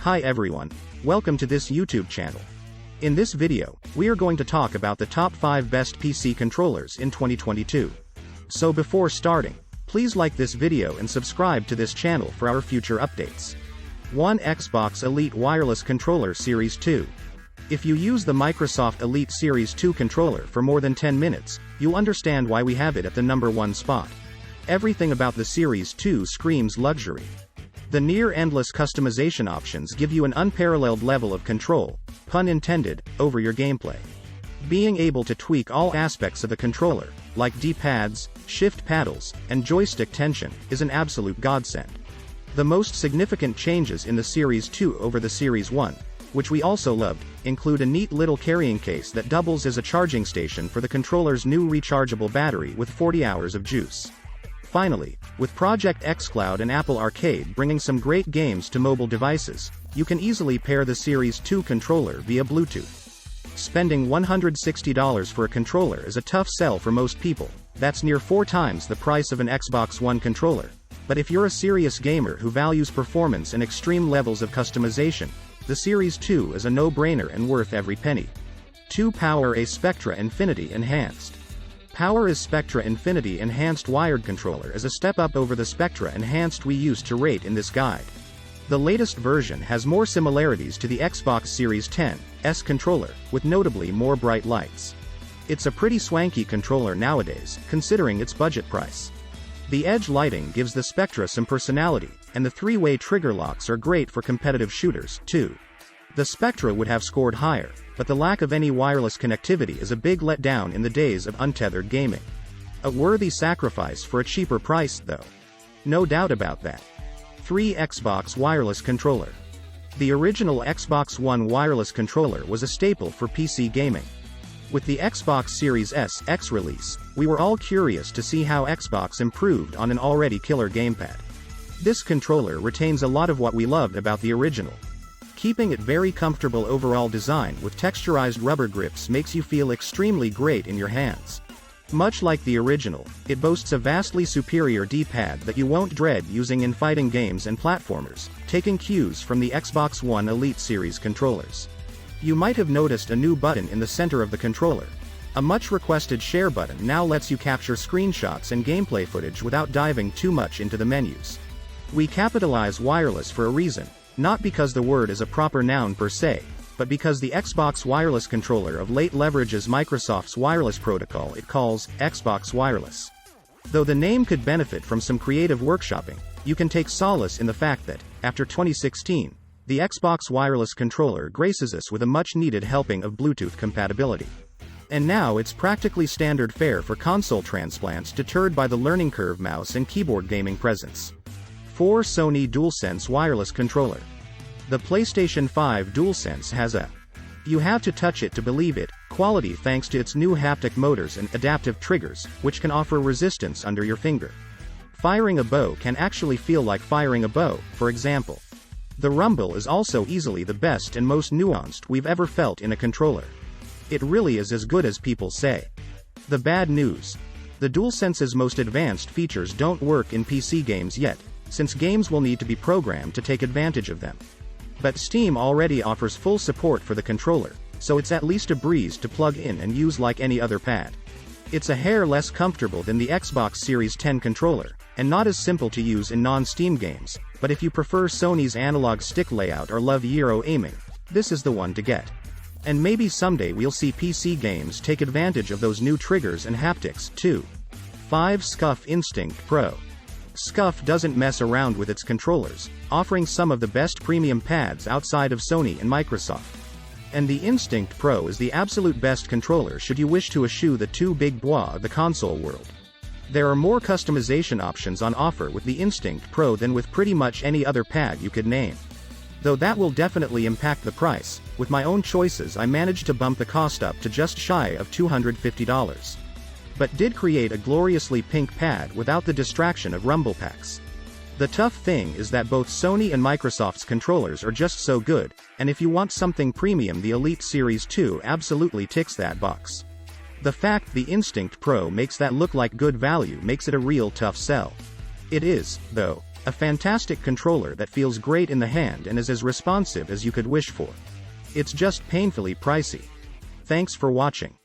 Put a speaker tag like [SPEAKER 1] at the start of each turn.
[SPEAKER 1] Hi everyone, welcome to this YouTube channel. In this video, we are going to talk about the top 5 best PC controllers in 2022. So before starting, please like this video and subscribe to this channel for our future updates. 1. Xbox Elite Wireless Controller Series 2. If you use the Microsoft Elite Series 2 controller for more than 10 minutes, you'll understand why we have it at the number 1 spot. Everything about the Series 2 screams luxury. The near-endless customization options give you an unparalleled level of control, pun intended, over your gameplay. Being able to tweak all aspects of the controller, like D-pads, shift paddles, and joystick tension, is an absolute godsend. The most significant changes in the Series 2 over the Series 1, which we also loved, include a neat little carrying case that doubles as a charging station for the controller's new rechargeable battery with 40 hours of juice. Finally, with Project xCloud and Apple Arcade bringing some great games to mobile devices, you can easily pair the Series 2 controller via Bluetooth. Spending $160 for a controller is a tough sell for most people. That's near 4 times the price of an Xbox One controller. But if you're a serious gamer who values performance and extreme levels of customization, the Series 2 is a no-brainer and worth every penny. 2. PowerA Spectra Infinity Enhanced. PowerA Spectra Infinity Enhanced Wired Controller is a step up over the Spectra Enhanced we used to rate in this guide. The latest version has more similarities to the Xbox Series X controller, with notably more bright lights. It's a pretty swanky controller nowadays, considering its budget price. The edge lighting gives the Spectra some personality, and the 3-way trigger locks are great for competitive shooters, too. The Spectra would have scored higher, but the lack of any wireless connectivity is a big letdown in the days of untethered gaming. A worthy sacrifice for a cheaper price, though. No doubt about that. 3. Xbox Wireless Controller. The original Xbox One wireless controller was a staple for PC gaming. With the Xbox Series X release, we were all curious to see how Xbox improved on an already killer gamepad. This controller retains a lot of what we loved about the original. Keeping it very comfortable overall design with texturized rubber grips makes you feel extremely great in your hands. Much like the original, it boasts a vastly superior D-pad that you won't dread using in fighting games and platformers, taking cues from the Xbox One Elite Series controllers. You might have noticed a new button in the center of the controller. A much requested share button now lets you capture screenshots and gameplay footage without diving too much into the menus. We capitalize wireless for a reason. Not because the word is a proper noun per se, but because the Xbox Wireless Controller of late leverages Microsoft's wireless protocol it calls Xbox Wireless. Though the name could benefit from some creative workshopping, you can take solace in the fact that, after 2016, the Xbox Wireless Controller graces us with a much-needed helping of Bluetooth compatibility. And now it's practically standard fare for console transplants deterred by the learning curve mouse and keyboard gaming presence. 4. Sony DualSense Wireless Controller. The PlayStation 5 DualSense has a "you have to touch it to believe it" quality thanks to its new haptic motors and adaptive triggers, which can offer resistance under your finger. Firing a bow can actually feel like firing a bow, for example. The rumble is also easily the best and most nuanced we've ever felt in a controller. It really is as good as people say. The bad news: the DualSense's most advanced features don't work in PC games yet, since games will need to be programmed to take advantage of them. But Steam already offers full support for the controller, so it's at least a breeze to plug in and use like any other pad. It's a hair less comfortable than the Xbox Series X controller, and not as simple to use in non-Steam games, but if you prefer Sony's analog stick layout or love gyro aiming, this is the one to get. And maybe someday we'll see PC games take advantage of those new triggers and haptics, too. 5. Scuf Instinct Pro. Scuf doesn't mess around with its controllers, offering some of the best premium pads outside of Sony and Microsoft. And the Instinct Pro is the absolute best controller should you wish to eschew the too big bois of the console world. There are more customization options on offer with the Instinct Pro than with pretty much any other pad you could name. Though that will definitely impact the price. With my own choices I managed to bump the cost up to just shy of $250. But did create a gloriously pink pad without the distraction of rumble packs. The tough thing is that both Sony and Microsoft's controllers are just so good, and if you want something premium the Elite Series 2 absolutely ticks that box. The fact the Instinct Pro makes that look like good value makes it a real tough sell. It is, though. A fantastic controller that feels great in the hand and is as responsive as you could wish for. It's just painfully pricey. Thanks for watching.